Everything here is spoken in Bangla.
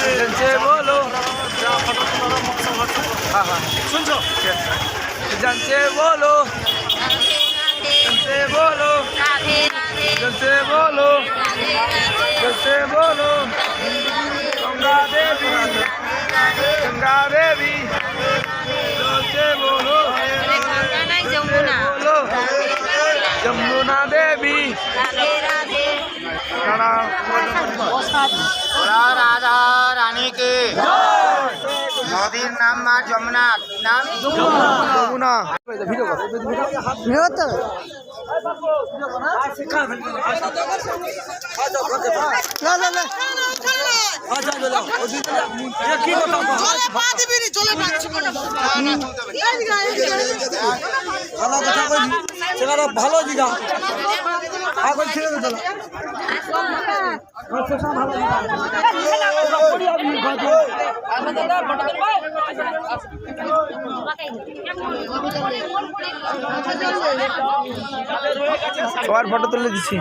जनसे बोलो हाँ हाँ শুনছো जनसे बोलो जनसे बोलो जनसे बोलो जनसे बोलो गंगा देवी जनसे बोलो बोलो যমুনা দেবী রাধা রানী কে নদীর নাম মা যমুনা নাম যমুনা ভালো দিঘা এখন ছেড়ে দে সবার ফটো তুলে দিচ্ছি